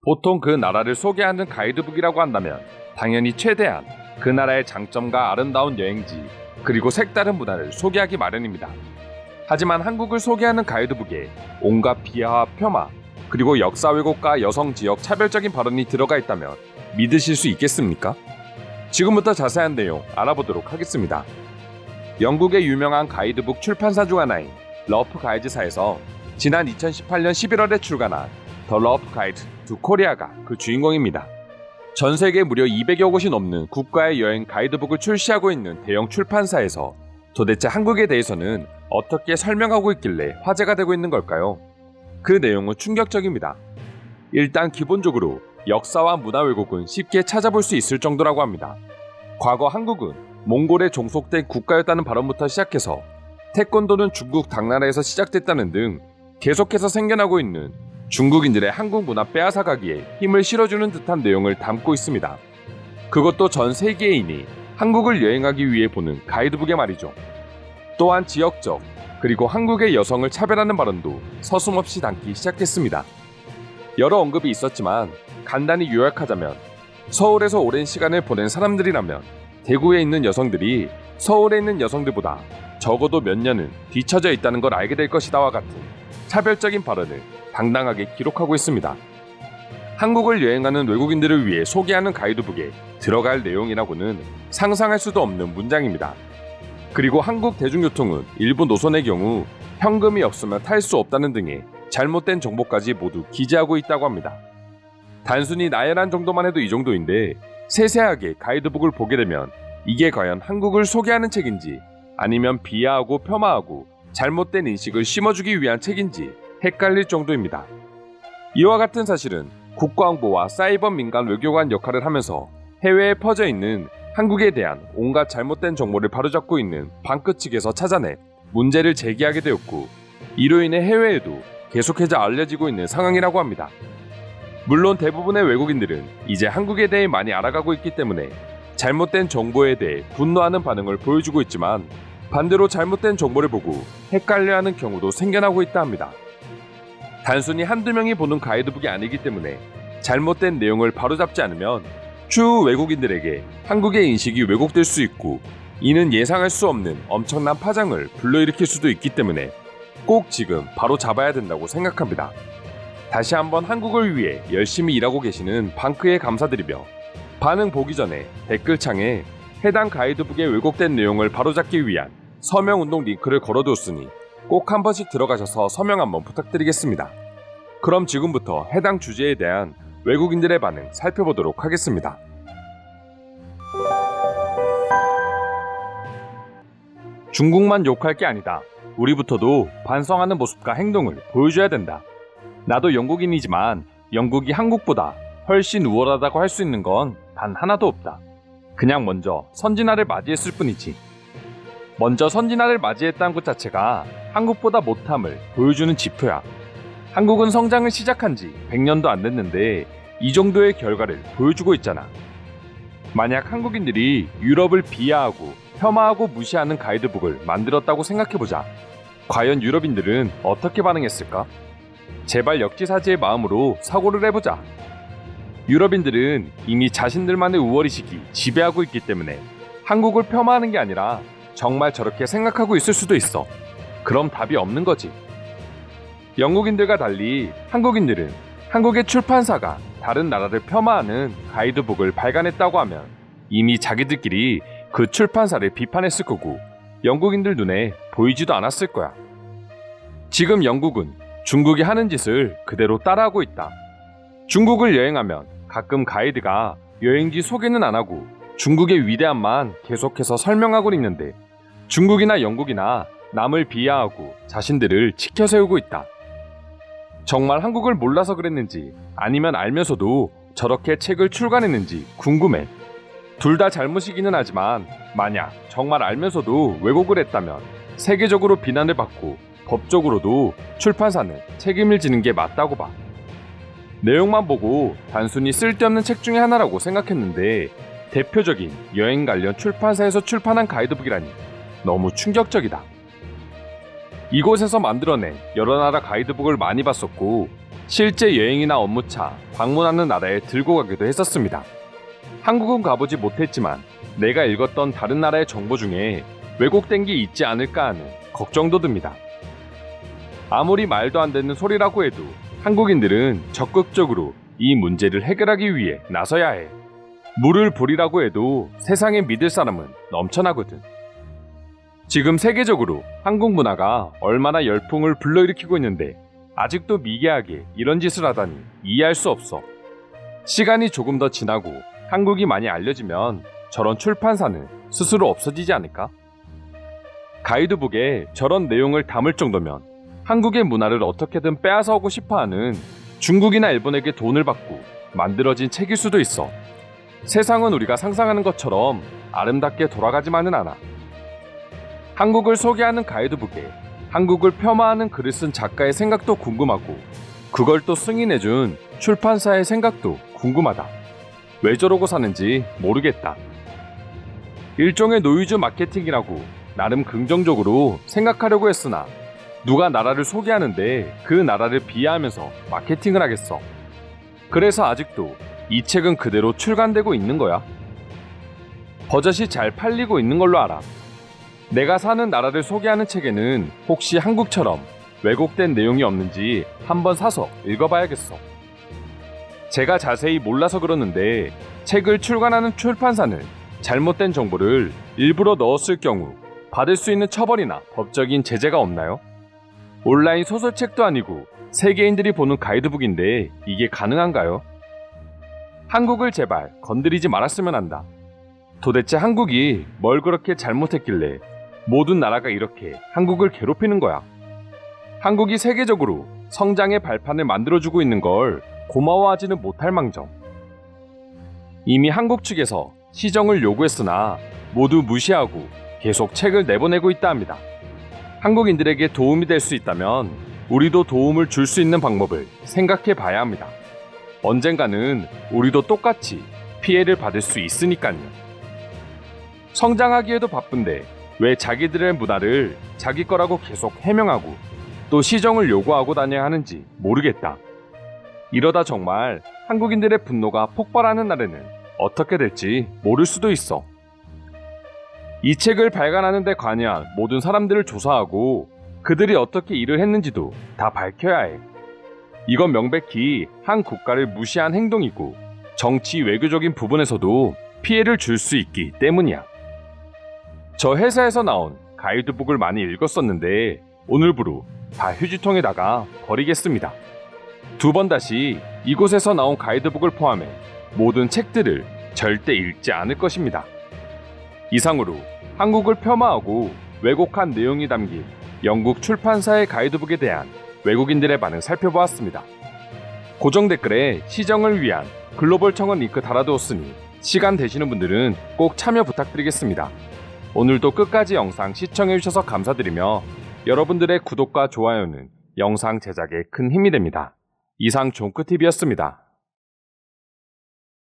보통 그 나라를 소개하는 가이드북이라고 한다면 당연히 최대한 그 나라의 장점과 아름다운 여행지 그리고 색다른 문화를 소개하기 마련입니다. 하지만 한국을 소개하는 가이드북에 온갖 비하와 폄하 그리고 역사 왜곡과 여성 지역 차별적인 발언이 들어가 있다면 믿으실 수 있겠습니까? 지금부터 자세한 내용 알아보도록 하겠습니다. 영국의 유명한 가이드북 출판사 중 하나인 러프 가이드사에서 지난 2018년 11월에 출간한 더 러프 가이드 투 코리아가 그 주인공입니다. 전 세계 무려 200여 곳이 넘는 국가의 여행 가이드북을 출시하고 있는 대형 출판사에서 도대체 한국에 대해서는 어떻게 설명하고 있길래 화제가 되고 있는 걸까요? 그 내용은 충격적입니다. 일단 기본적으로 역사와 문화 왜곡은 쉽게 찾아볼 수 있을 정도라고 합니다. 과거 한국은 몽골에 종속된 국가였다는 발언부터 시작해서 태권도는 중국 당나라에서 시작됐다는 등 계속해서 생겨나고 있는 중국인들의 한국 문화 빼앗아가기에 힘을 실어주는 듯한 내용을 담고 있습니다. 그것도 전 세계인이 한국을 여행하기 위해 보는 가이드북에 말이죠. 또한 지역적 그리고 한국의 여성을 차별하는 발언도 서슴없이 담기 시작했습니다. 여러 언급이 있었지만 간단히 요약하자면 서울에서 오랜 시간을 보낸 사람들이라면 대구에 있는 여성들이 서울에 있는 여성들보다 적어도 몇 년은 뒤처져 있다는 걸 알게 될 것이다와 같은 차별적인 발언을 당당하게 기록하고 있습니다. 한국을 여행하는 외국인들을 위해 소개하는 가이드북에 들어갈 내용이라고는 상상할 수도 없는 문장입니다. 그리고 한국 대중교통은 일부 노선의 경우 현금이 없으면 탈 수 없다는 등의 잘못된 정보까지 모두 기재하고 있다고 합니다. 단순히 나열한 정도만 해도 이 정도인데 세세하게 가이드북을 보게 되면 이게 과연 한국을 소개하는 책인지 아니면 비하하고 폄하하고 잘못된 인식을 심어주기 위한 책인지 헷갈릴 정도입니다. 이와 같은 사실은 국가홍보와 사이버 민간 외교관 역할을 하면서 해외에 퍼져 있는 한국에 대한 온갖 잘못된 정보를 바로잡고 있는 방크 측에서 찾아내 문제를 제기하게 되었고 이로 인해 해외에도 계속해서 알려지고 있는 상황이라고 합니다. 물론 대부분의 외국인들은 이제 한국에 대해 많이 알아가고 있기 때문에 잘못된 정보에 대해 분노하는 반응을 보여주고 있지만 반대로 잘못된 정보를 보고 헷갈려하는 경우도 생겨나고 있다 합니다. 단순히 한두 명이 보는 가이드북이 아니기 때문에 잘못된 내용을 바로잡지 않으면 추후 외국인들에게 한국의 인식이 왜곡될 수 있고 이는 예상할 수 없는 엄청난 파장을 불러일으킬 수도 있기 때문에 꼭 지금 바로 잡아야 된다고 생각합니다. 다시 한번 한국을 위해 열심히 일하고 계시는 방크에 감사드리며 반응 보기 전에 댓글창에 해당 가이드북의 왜곡된 내용을 바로잡기 위한 서명운동 링크를 걸어두었으니 꼭 한 번씩 들어가셔서 서명 한번 부탁드리겠습니다. 그럼 지금부터 해당 주제에 대한 외국인들의 반응 살펴보도록 하겠습니다. 중국만 욕할 게 아니다. 우리부터도 반성하는 모습과 행동을 보여줘야 된다. 나도 영국인이지만 영국이 한국보다 훨씬 우월하다고 할 수 있는 건 단 하나도 없다. 그냥 먼저 선진화를 맞이했을 뿐이지. 먼저 선진화를 맞이했다는 것 자체가 한국보다 못함을 보여주는 지표야. 한국은 성장을 시작한 지 100년도 안 됐는데 이 정도의 결과를 보여주고 있잖아. 만약 한국인들이 유럽을 비하하고 폄하하고 무시하는 가이드북을 만들었다고 생각해보자. 과연 유럽인들은 어떻게 반응했을까? 제발 역지사지의 마음으로 사고를 해보자. 유럽인들은 이미 자신들만의 우월의식이 지배하고 있기 때문에 한국을 폄하하는 게 아니라 정말 저렇게 생각하고 있을 수도 있어. 그럼 답이 없는 거지. 영국인들과 달리 한국인들은 한국의 출판사가 다른 나라를 폄하하는 가이드북을 발간했다고 하면 이미 자기들끼리 그 출판사를 비판했을 거고 영국인들 눈에 보이지도 않았을 거야. 지금 영국은 중국이 하는 짓을 그대로 따라하고 있다. 중국을 여행하면 가끔 가이드가 여행지 소개는 안 하고 중국의 위대함만 계속해서 설명하고 있는데 중국이나 영국이나 남을 비하하고 자신들을 치켜세우고 있다. 정말 한국을 몰라서 그랬는지 아니면 알면서도 저렇게 책을 출간했는지 궁금해. 둘 다 잘못이기는 하지만 만약 정말 알면서도 왜곡을 했다면 세계적으로 비난을 받고 법적으로도 출판사는 책임을 지는 게 맞다고 봐. 내용만 보고 단순히 쓸데없는 책 중에 하나라고 생각했는데 대표적인 여행 관련 출판사에서 출판한 가이드북이라니 너무 충격적이다. 이곳에서 만들어낸 여러 나라 가이드북을 많이 봤었고 실제 여행이나 업무차, 방문하는 나라에 들고 가기도 했었습니다. 한국은 가보지 못했지만 내가 읽었던 다른 나라의 정보 중에 왜곡된 게 있지 않을까 하는 걱정도 듭니다. 아무리 말도 안 되는 소리라고 해도 한국인들은 적극적으로 이 문제를 해결하기 위해 나서야 해. 물을 부리라고 해도 세상에 믿을 사람은 넘쳐나거든. 지금 세계적으로 한국 문화가 얼마나 열풍을 불러일으키고 있는데 아직도 미개하게 이런 짓을 하다니 이해할 수 없어. 시간이 조금 더 지나고 한국이 많이 알려지면 저런 출판사는 스스로 없어지지 않을까? 가이드북에 저런 내용을 담을 정도면 한국의 문화를 어떻게든 빼앗아오고 싶어하는 중국이나 일본에게 돈을 받고 만들어진 책일 수도 있어. 세상은 우리가 상상하는 것처럼 아름답게 돌아가지만은 않아. 한국을 소개하는 가이드북에 한국을 폄하하는 글을 쓴 작가의 생각도 궁금하고 그걸 또 승인해준 출판사의 생각도 궁금하다. 왜 저러고 사는지 모르겠다. 일종의 노이즈 마케팅이라고 나름 긍정적으로 생각하려고 했으나 누가 나라를 소개하는데 그 나라를 비하하면서 마케팅을 하겠어. 그래서 아직도 이 책은 그대로 출간되고 있는 거야. 버젓이 잘 팔리고 있는 걸로 알아. 내가 사는 나라를 소개하는 책에는 혹시 한국처럼 왜곡된 내용이 없는지 한번 사서 읽어봐야겠어. 제가 자세히 몰라서 그러는데 책을 출간하는 출판사는 잘못된 정보를 일부러 넣었을 경우 받을 수 있는 처벌이나 법적인 제재가 없나요? 온라인 소설책도 아니고 세계인들이 보는 가이드북인데 이게 가능한가요? 한국을 제발 건드리지 말았으면 한다. 도대체 한국이 뭘 그렇게 잘못했길래 모든 나라가 이렇게 한국을 괴롭히는 거야. 한국이 세계적으로 성장의 발판을 만들어주고 있는 걸 고마워하지는 못할 망정. 이미 한국 측에서 시정을 요구했으나 모두 무시하고 계속 책을 내보내고 있다 합니다. 한국인들에게 도움이 될 수 있다면 우리도 도움을 줄 수 있는 방법을 생각해 봐야 합니다. 언젠가는 우리도 똑같이 피해를 받을 수 있으니까요. 성장하기에도 바쁜데 왜 자기들의 문화를 자기 거라고 계속 해명하고 또 시정을 요구하고 다녀야 하는지 모르겠다. 이러다 정말 한국인들의 분노가 폭발하는 날에는 어떻게 될지 모를 수도 있어. 이 책을 발간하는 데 관여한 모든 사람들을 조사하고 그들이 어떻게 일을 했는지도 다 밝혀야 해. 이건 명백히 한 국가를 무시한 행동이고 정치 외교적인 부분에서도 피해를 줄 수 있기 때문이야. 저 회사에서 나온 가이드북을 많이 읽었었는데 오늘부로 다 휴지통에다가 버리겠습니다. 두 번 다시 이곳에서 나온 가이드북을 포함해 모든 책들을 절대 읽지 않을 것입니다. 이상으로 한국을 폄하하고 왜곡한 내용이 담긴 영국 출판사의 가이드북에 대한 외국인들의 반응 살펴보았습니다. 고정 댓글에 시정을 위한 글로벌 청원 링크 달아두었으니 시간 되시는 분들은 꼭 참여 부탁드리겠습니다. 오늘도 끝까지 영상 시청해주셔서 감사드리며 여러분들의 구독과 좋아요는 영상 제작에 큰 힘이 됩니다. 이상 종크TV였습니다.